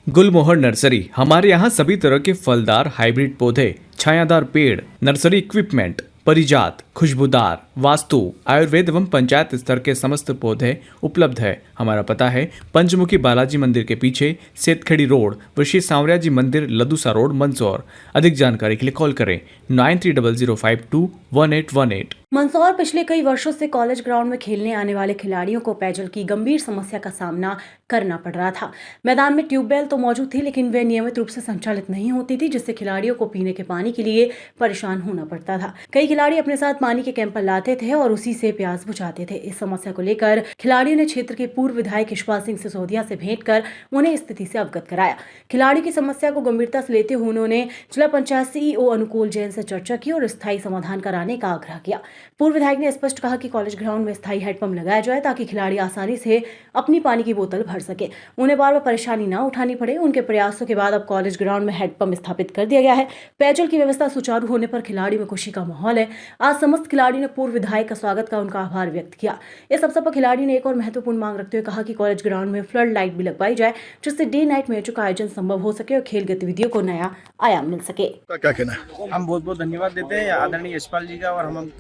गुलमोहर nursery. हमारे यहाँ सभी तरह के फलदार हाइब्रिड पौधे, छायादार पेड़, नर्सरी इक्विपमेंट, परिजात, खुशबूदार, वास्तु, आयुर्वेद एवं पंचायत स्तर के समस्त पौधे उपलब्ध है। हमारा पता है पंचमुखी बालाजी मंदिर के पीछे, सेतखेड़ी रोड, ऋषि सांवरिया जी मंदिर, लदूसा रोड, मंदसौर। अधिक जानकारी के लिए कॉल करें 9300521818। मंदसौर पिछले कई वर्षों से कॉलेज ग्राउंड में खेलने आने वाले खिलाड़ियों को पेयजल की गंभीर समस्या का सामना करना पड़ रहा था। मैदान में ट्यूबवेल तो मौजूद थी, लेकिन वे नियमित रूप से संचालित नहीं होती थी, जिससे खिलाड़ियों को पीने के पानी के लिए परेशान होना पड़ता था। कई खिलाड़ी अपने साथ पानी के कैंपर लाते थे और उसी से प्यास बुझाते थे। इस समस्या को लेकर खिलाड़ियों ने क्षेत्र के पूर्व विधायक यशपाल सिंह सिसोदिया से भेंट कर उन्हें स्थिति से अवगत कराया। खिलाड़ियों की समस्या को गंभीरता से लेते हुए उन्होंने जिला पंचायत सीईओ अनुकूल जैन से चर्चा की और स्थायी समाधान कराने का आग्रह किया। पूर्व विधायक ने स्पष्ट कहा कि कॉलेज ग्राउंड में स्थायी हैंडपंप लगाया जाए ताकि खिलाड़ी आसानी से अपनी पानी की बोतल भर सके, उन्हें बार बार परेशानी न उठानी पड़े। उनके प्रयासों के बाद अब कॉलेज ग्राउंड में हैंडपंप स्थापित कर दिया गया है। पेयजल की व्यवस्था सुचारू होने पर खिलाड़ियों में खुशी का माहौल है। आज समस्त खिलाड़ियों ने पूर्व विधायक का स्वागत का उनका आभार व्यक्त किया। इस अवसर पर खिलाड़ी ने एक और महत्वपूर्ण मांग रखते हुए कहा कि कॉलेज ग्राउंड में फ्लड लाइट भी लगवाई जाए, जिससे डे नाइट मैचों का आयोजन संभव हो सके और खेल गतिविधियों को नया आयाम मिल सके। क्या कहना है? हम बहुत बहुत धन्यवाद देते हैं आदरणीय यशपाल जी का, और हम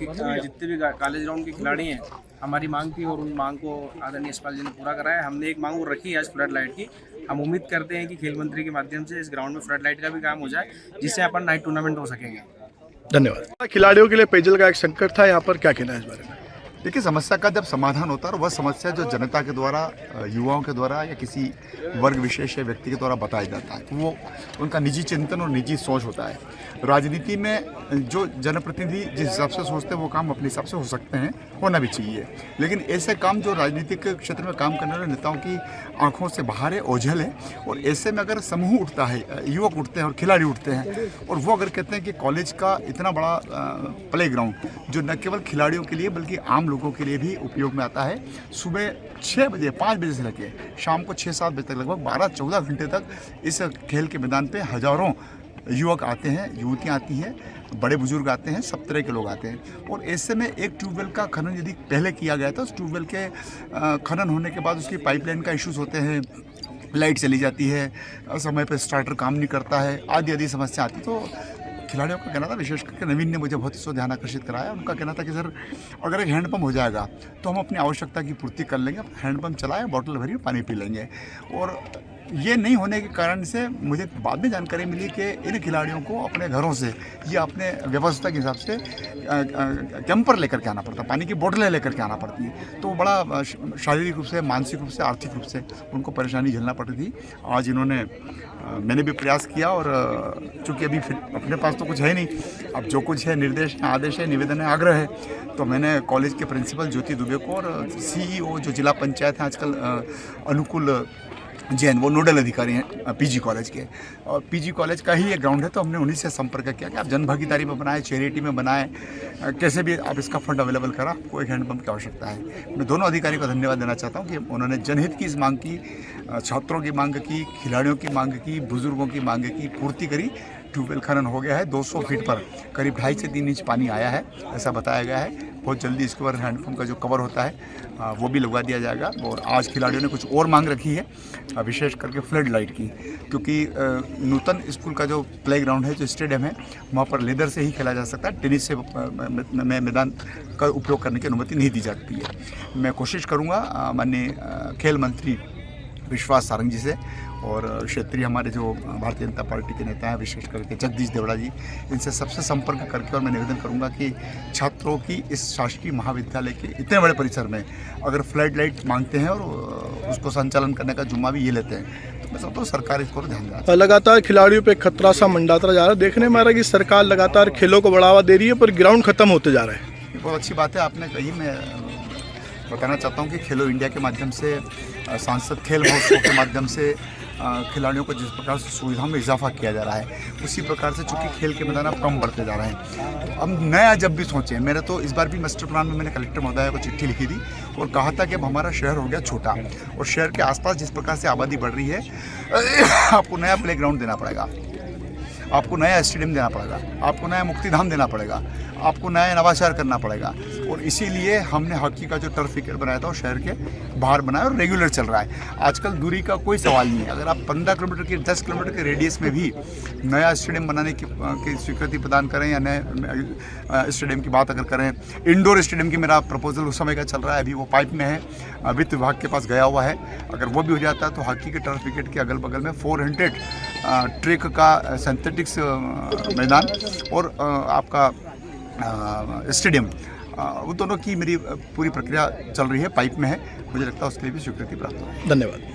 जितने भी कॉलेज ग्राउंड के खिलाड़ी हैं, हमारी मांग थी और उन मांग को आदरणीय यशपाल जी ने पूरा कराया। हमने एक मांग और रखी है आज फ्लड लाइट की। हम उम्मीद करते हैं कि खेल मंत्री के माध्यम से इस ग्राउंड में फ्लड लाइट का भी काम हो जाए, जिससे अपन नाइट टूर्नामेंट हो सकेंगे। धन्यवाद। खिलाड़ियों के लिए पेयजल का एक संकट था, यहाँ पर क्या कहना है इस बारे में? देखिए, समस्या का जब समाधान होता है और वह समस्या जो जनता के द्वारा, युवाओं के द्वारा या किसी वर्ग विशेष या व्यक्ति के द्वारा बताया जाता है, तो वो उनका निजी चिंतन और निजी सोच होता है। राजनीति में जो जनप्रतिनिधि जिस हिसाब से सोचते हैं वो काम अपने हिसाब से हो सकते हैं, होना भी चाहिए, लेकिन ऐसे काम जो राजनीतिक क्षेत्र में काम करने वाले नेताओं की आंखों से बाहर है, ओझल है। और ऐसे में अगर समूह उठता है, युवक उठते हैं और खिलाड़ी उठते हैं, और वो अगर कहते हैं कि कॉलेज का इतना बड़ा प्ले ग्राउंड जो न केवल खिलाड़ियों के लिए बल्कि आम लोगों के लिए भी उपयोग में आता है, सुबह 6 बजे 5 बजे से लेकर शाम को 6-7 बजे तक लगभग 12-14 घंटे तक इस खेल के मैदान पे हजारों युवक आते हैं, युवतियाँ आती हैं, बड़े बुजुर्ग आते हैं, सब तरह के लोग आते हैं। और ऐसे में एक ट्यूबवेल का खनन यदि पहले किया गया था, उस ट्यूबवेल के खनन होने के बाद उसकी पाइपलाइन का इश्यूज होते हैं, लाइट चली जाती है, समय पर स्टार्टर काम नहीं करता है, आदि आदि समस्या आती। तो खिलाड़ियों का कहना था, विशेष करके नवीन ने मुझे बहुत इसको ध्यान आकर्षित कराया। उनका कहना था कि सर, अगर एक हैंडपंप हो जाएगा तो हम अपनी आवश्यकता की पूर्ति कर लेंगे, हैंडपंप चलाएं, बोतल भरी पानी पी लेंगे। और ये नहीं होने के कारण से मुझे बाद में जानकारी मिली कि इन खिलाड़ियों को अपने घरों से या अपने व्यवस्था के हिसाब से कैंपर लेकर के आना पड़ता, पानी की बोतलें लेकर के आना पड़ती है। तो बड़ा शारीरिक रूप से, मानसिक रूप से, आर्थिक रूप से उनको परेशानी झेलना पड़ती थी। आज इन्होंने, मैंने भी प्रयास किया, और चूँकि अभी अपने पास तो कुछ है नहीं, अब जो कुछ है निर्देश है, आदेश है, निवेदन है, आग्रह है, तो मैंने कॉलेज के प्रिंसिपल ज्योति दुबे को और सीईओ जो जिला पंचायत है आजकल अनुकूल जैन, वो नोडल अधिकारी हैं पीजी कॉलेज के, और पीजी कॉलेज का ही ये ग्राउंड है, तो हमने उन्हीं से संपर्क किया कि आप जनभागीदारी में बनाएं, चैरिटी में बनाएं, कैसे भी आप इसका फंड अवेलेबल करा, कोई हैंडपंप की आवश्यकता है। मैं दोनों अधिकारी को धन्यवाद देना चाहता हूं कि उन्होंने जनहित की इस मांग की, छात्रों की मांग की, खिलाड़ियों की मांग की, बुजुर्गों की मांग की पूर्ति करी। ट्यूबवेल खनन हो गया है, 200 फीट पर करीब 2.5 से 3 इंच पानी आया है, ऐसा बताया गया है। बहुत जल्दी इसके ऊपर हैंडपंप का जो कवर होता है वो भी लगवा दिया जाएगा। और आज खिलाड़ियों ने कुछ और मांग रखी है, विशेष करके फ्लड लाइट की, क्योंकि नूतन स्कूल का जो प्ले ग्राउंड है, जो स्टेडियम है, वहाँ पर लेदर से ही खेला जा सकता है, टेनिस से मैदान का उपयोग करने की अनुमति नहीं दी जाती है। मैं कोशिश करूँगा माननीय खेल मंत्री विश्वास सारंग जी से और क्षेत्रीय हमारे जो भारतीय जनता पार्टी के नेता हैं, विशेष करके जगदीश देवड़ा जी, इनसे सबसे संपर्क करके, और मैं निवेदन करूंगा कि छात्रों की इस शासकीय महाविद्यालय के इतने बड़े परिसर में अगर फ्लड लाइट मांगते हैं और उसको संचालन करने का जुम्मा भी ये लेते हैं, तो मैं समझता हूँ सरकार इसको ध्यान देना। लगातार खिलाड़ियों पर खतरा सा मंडाता जा रहा है, देखने में आ रहा है कि सरकार लगातार खेलों को बढ़ावा दे रही है, पर ग्राउंड खत्म होते जा रहे हैं। बहुत अच्छी बात है आपने कही। मैं बताना चाहता हूँ कि खेलो इंडिया के माध्यम से, सांसद खेल महोत्सव के माध्यम से खिलाड़ियों को जिस प्रकार से सुविधाओं में इजाफा किया जा रहा है, उसी प्रकार से चूंकि खेल के मैदान अब कम बढ़ते जा रहे हैं, तो अब नया जब भी सोचें, मेरे तो इस बार भी मास्टर प्लान में मैंने कलेक्टर महोदय को चिट्ठी लिखी थी और कहा था कि अब हमारा शहर हो गया छोटा, और शहर के आसपास जिस प्रकार से आबादी बढ़ रही है, आपको नया प्ले ग्राउंड देना पड़ेगा, आपको नया स्टेडियम देना पड़ेगा, आपको नया मुक्तिधाम देना पड़ेगा, आपको नया नवाचार करना पड़ेगा। और इसीलिए हमने हॉकी का जो टर्फ विकेट बनाया था वो शहर के बाहर बनाया और रेगुलर चल रहा है। आजकल दूरी का कोई सवाल नहीं है। अगर आप 15 किलोमीटर की 10 किलोमीटर के रेडियस में भी नया स्टेडियम बनाने की स्वीकृति प्रदान करें या नए स्टेडियम की बात अगर करें, इंडोर स्टेडियम की मेरा प्रपोजल उस समय का चल रहा है, अभी वो पाइप में है, वित्त विभाग के पास गया हुआ है। अगर वो भी हो जाता है तो हॉकी के टर्फ विकेट के अगल बगल में 400 ट्रैक का सिंथेटिक्स मैदान और आपका स्टेडियम, वो दोनों की मेरी पूरी प्रक्रिया चल रही है, पाइप में है। मुझे लगता है उसके लिए भी स्वीकृति प्राप्त होगी। धन्यवाद।